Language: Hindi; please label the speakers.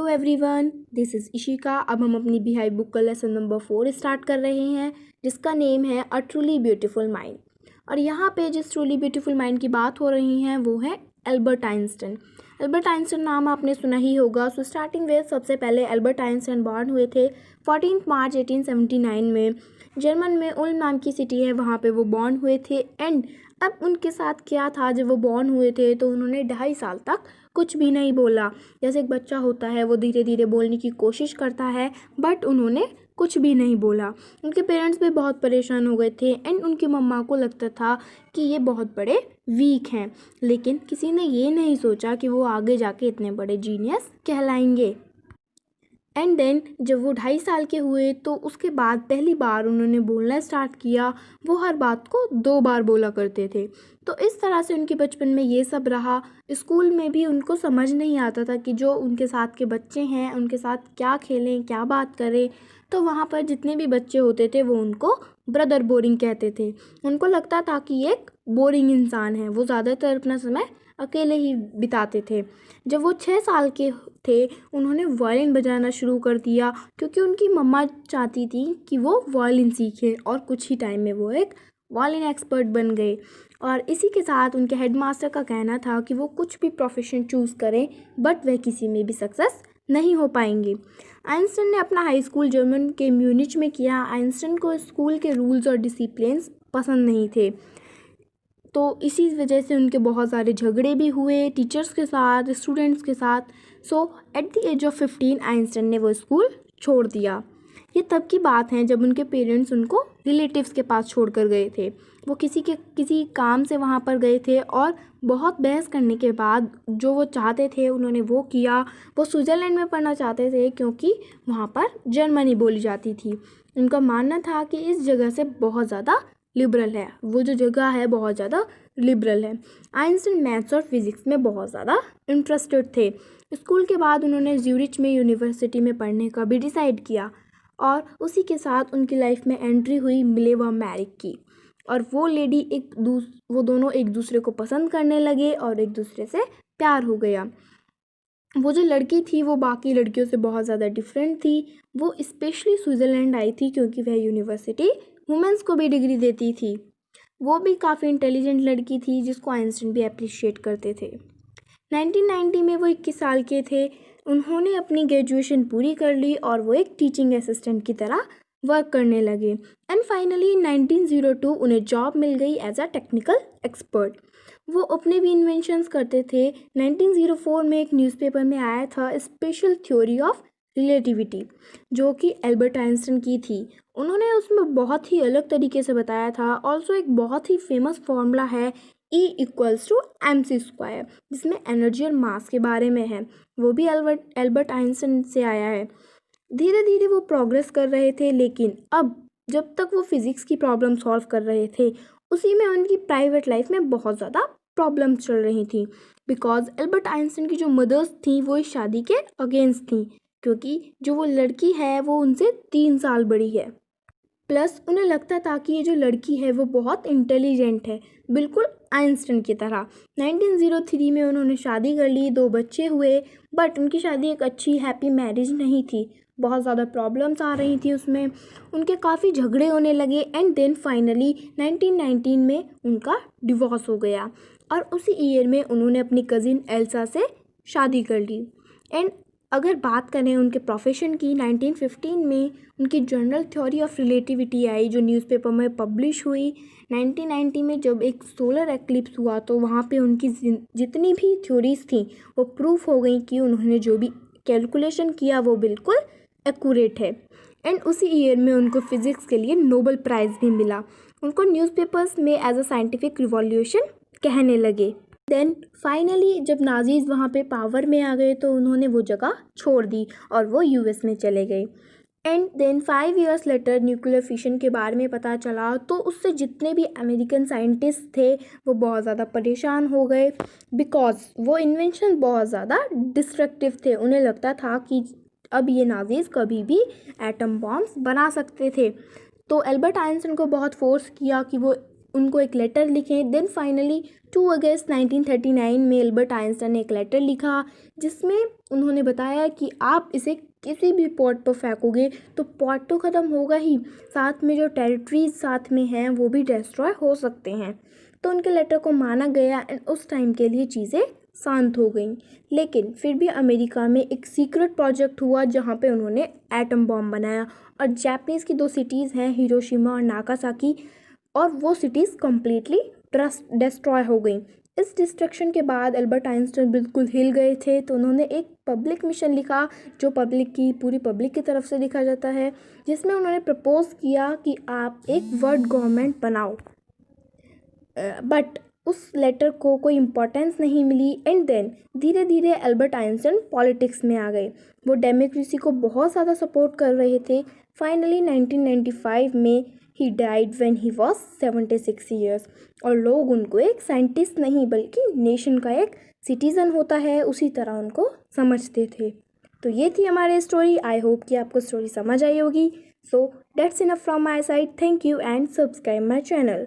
Speaker 1: Hello everyone, this is Ishika. अब हम अपनी बिहाई बुक का लेसन नंबर 4 स्टार्ट कर रहे हैं, जिसका नेम है अ ट्रूली ब्यूटीफुल माइंड। और यहाँ पे जिस ट्रूली ब्यूटीफुल माइंड की बात हो रही है वो है एल्बर्ट आइंस्टाइन। एल्बर्ट आइंस्टाइन नाम आपने सुना ही होगा। सो स्टार्टिंग में सबसे पहले एल्बर्ट आइंस्टाइन बॉर्न हुए थे 14 मार्च 1879 में। जर्मन में उल्म नाम की सिटी है, वहाँ पे वो बॉर्न हुए थे। एंड अब उनके साथ क्या था, जब वो बॉर्न हुए थे तो उन्होंने 2.5 साल तक कुछ भी नहीं बोला। जैसे एक बच्चा होता है वो धीरे धीरे बोलने की कोशिश करता है, बट उन्होंने कुछ भी नहीं बोला। उनके पेरेंट्स भी बहुत परेशान हो गए थे एंड उनकी मम्मा को लगता था कि ये बहुत बड़े वीक हैं, लेकिन किसी ने ये नहीं सोचा कि वो आगे जाके इतने बड़े जीनियस कहलाएंगे। एंड देन जब वो 2.5 साल के हुए तो उसके बाद पहली बार उन्होंने बोलना स्टार्ट किया। वो हर बात को 2 बार बोला करते थे। तो इस तरह से उनके बचपन में ये सब रहा। स्कूल में भी उनको समझ नहीं आता था कि जो उनके साथ के बच्चे हैं उनके साथ क्या खेलें, क्या बात करें। तो वहाँ पर जितने भी बच्चे होते थे वो उनको ब्रदर बोरिंग कहते थे। उनको लगता था कि ये एक बोरिंग इंसान है। वो ज़्यादातर अपना समय अकेले ही बिताते थे। जब वो 6 साल के थे उन्होंने वायलिन बजाना शुरू कर दिया, क्योंकि उनकी मम्मा चाहती थी कि वो वायलिन सीखे, और कुछ ही टाइम में वो एक वायलिन एक्सपर्ट बन गए। और इसी के साथ उनके हेडमास्टर का कहना था कि वो कुछ भी प्रोफेशन चूज़ करें बट वह किसी में भी सक्सेस नहीं हो पाएंगे। आइंस्टाइन ने अपना हाई स्कूल जर्मन के म्यूनिच में किया। आइंस्टाइन को स्कूल के रूल्स और डिसिप्लिन्स पसंद नहीं थे, तो इसी वजह से उनके बहुत सारे झगड़े भी हुए टीचर्स के साथ, स्टूडेंट्स के साथ। So at the age of 15 Einstein ने वो स्कूल छोड़ दिया। ये तब की बात है जब उनके पेरेंट्स उनको रिलेटिव्स के पास छोड़ कर गए थे। वो किसी काम से वहाँ पर गए थे और बहुत बहस करने के बाद जो वो चाहते थे उन्होंने वो किया। वो स्विट्ज़रलैंड में पढ़ना चाहते थे क्योंकि वहाँ पर जर्मनी बोली जाती थी। उनका मानना था कि इस जगह से बहुत ज़्यादा लिबरल है, वो जो जगह है बहुत ज़्यादा लिबरल है। आइंस्टाइन मैथ्स और फिज़िक्स में बहुत ज़्यादा इंटरेस्टेड थे। स्कूल के बाद उन्होंने ज्यूरिच में यूनिवर्सिटी में पढ़ने का भी डिसाइड किया, और उसी के साथ उनकी लाइफ में एंट्री हुई मिलेवा मैरिक की। और वो दोनों एक दूसरे को पसंद करने लगे और एक दूसरे से प्यार हो गया। वो जो लड़की थी वो बाकी लड़कियों से बहुत ज़्यादा डिफरेंट थी। वो स्पेशली स्विट्ज़रलैंड आई थी क्योंकि वह यूनिवर्सिटी वुमेंस को भी डिग्री देती थी। वो भी काफ़ी इंटेलिजेंट लड़की थी जिसको आइंस्टाइन भी अप्रिशिएट करते थे। 1990 में वो 21 साल के थे। उन्होंने अपनी ग्रेजुएशन पूरी कर ली और वो एक टीचिंग असिस्टेंट की तरह वर्क करने लगे। एंड फाइनली 1902 उन्हें जॉब मिल गई एज अ टेक्निकल एक्सपर्ट। वो अपने भी इन्वेंशंस करते थे। 1904 में एक न्यूज़पेपर में आया था स्पेशल थ्योरी ऑफ रिलेटिविटी, जो कि एल्बर्ट आइंस्टाइन की थी। उन्होंने उसमें बहुत ही अलग तरीके से बताया था। ऑल्सो एक बहुत ही फेमस फॉर्मूला है E=mc², जिसमें एनर्जी और मास के बारे में है। वो भी एल्बर्ट आइंस्टाइन से आया है। धीरे धीरे वो प्रोग्रेस कर रहे थे, लेकिन अब जब तक वो फिज़िक्स की प्रॉब्लम सॉल्व कर रहे थे उसी में उनकी प्राइवेट लाइफ में बहुत ज़्यादा प्रॉब्लम्स चल रही थी। बिकॉज एल्बर्ट आइंस्टाइन की जो मदर्स थी वो इस शादी के अगेंस्ट थी, क्योंकि जो वो लड़की है वो उनसे 3 साल बड़ी है। प्लस उन्हें लगता था कि ये जो लड़की है वो बहुत इंटेलिजेंट है, बिल्कुल आइंस्टाइन की तरह। 1903 में उन्होंने शादी कर ली, 2 बच्चे हुए, बट उनकी शादी एक अच्छी हैप्पी मैरिज नहीं थी। बहुत ज़्यादा प्रॉब्लम्स आ रही थी उसमें, उनके काफ़ी झगड़े होने लगे। एंड देन फाइनली 1919 में उनका डिवोर्स हो गया, और उसी ईयर में उन्होंने अपनी कज़िन एल्सा से शादी कर ली। एंड अगर बात करें उनके प्रोफेशन की, 1915 में उनकी जनरल थ्योरी ऑफ रिलेटिविटी आई जो न्यूज़पेपर में पब्लिश हुई। 1990 में जब एक सोलर एक्लिप्स हुआ तो वहाँ पे उनकी जितनी भी थ्योरीज थी वो प्रूफ हो गई कि उन्होंने जो भी कैलकुलेशन किया वो बिल्कुल एक्यूरेट है। एंड उसी ईयर में उनको फिज़िक्स के लिए नोबेल प्राइज़ भी मिला। उनको न्यूज़पेपर्स में एज अ साइंटिफिक रिवॉल्यूशन कहने लगे। देन फाइनली जब नाजीज़ वहाँ पे पावर में आ गए तो उन्होंने वो जगह छोड़ दी और वो यूएस में चले गए। And then 5 years later nuclear fission के बारे में पता चला, तो उससे जितने भी अमेरिकन साइंटिस्ट थे वो बहुत ज़्यादा परेशान हो गए, बिकॉज वो इन्वेंशन बहुत ज़्यादा डिस्ट्रक्टिव थे। उन्हें लगता था कि अब ये नाजीज़ कभी भी एटम बॉम्ब्स बना सकते थे। तो एल्बर्ट आइंस्टाइन को बहुत फोर्स किया कि वो उनको एक लेटर लिखें। देन फाइनली 2 अगस्त 1939 में एल्बर्ट आइंस्टाइन ने एक लेटर लिखा जिसमें उन्होंने बताया कि आप इसे किसी भी पॉट पर फेंकोगे तो पॉट तो ख़त्म होगा ही, साथ में जो टेरिटरीज साथ में हैं वो भी डिस्ट्रॉय हो सकते हैं। तो उनके लेटर को माना गया एंड उस टाइम के लिए चीज़ें शांत हो गई। लेकिन फिर भी अमेरिका में एक सीक्रेट प्रोजेक्ट हुआ जहाँ पे उन्होंने एटम बॉम्ब बनाया और जापानीज़ की 2 सिटीज़ हैं हिरोशिमा और नागासाकी, और वो सिटीज़ कम्प्लीटली डिस्ट्रॉय हो गई। इस डिस्ट्रक्शन के बाद एल्बर्ट आइंस्टाइन बिल्कुल हिल गए थे, तो उन्होंने एक पब्लिक मिशन लिखा जो पूरी पब्लिक की तरफ से लिखा जाता है, जिसमें उन्होंने प्रपोज किया कि आप एक वर्ल्ड गवर्नमेंट बनाओ। बट उस लेटर को कोई इम्पोर्टेंस नहीं मिली एंड देन धीरे धीरे एल्बर्ट आइंस्टाइन पॉलिटिक्स में आ गए। वो डेमोक्रेसी को बहुत ज़्यादा सपोर्ट कर रहे थे। फाइनली 1995 में he died when he was 76 years, और लोग उनको एक साइंटिस्ट नहीं बल्कि नेशन का एक सिटीज़न होता है उसी तरह उनको समझते थे। तो ये थी हमारी स्टोरी। आई होप कि आपको स्टोरी समझ आई होगी। So that's enough from my side. Thank you and subscribe my channel.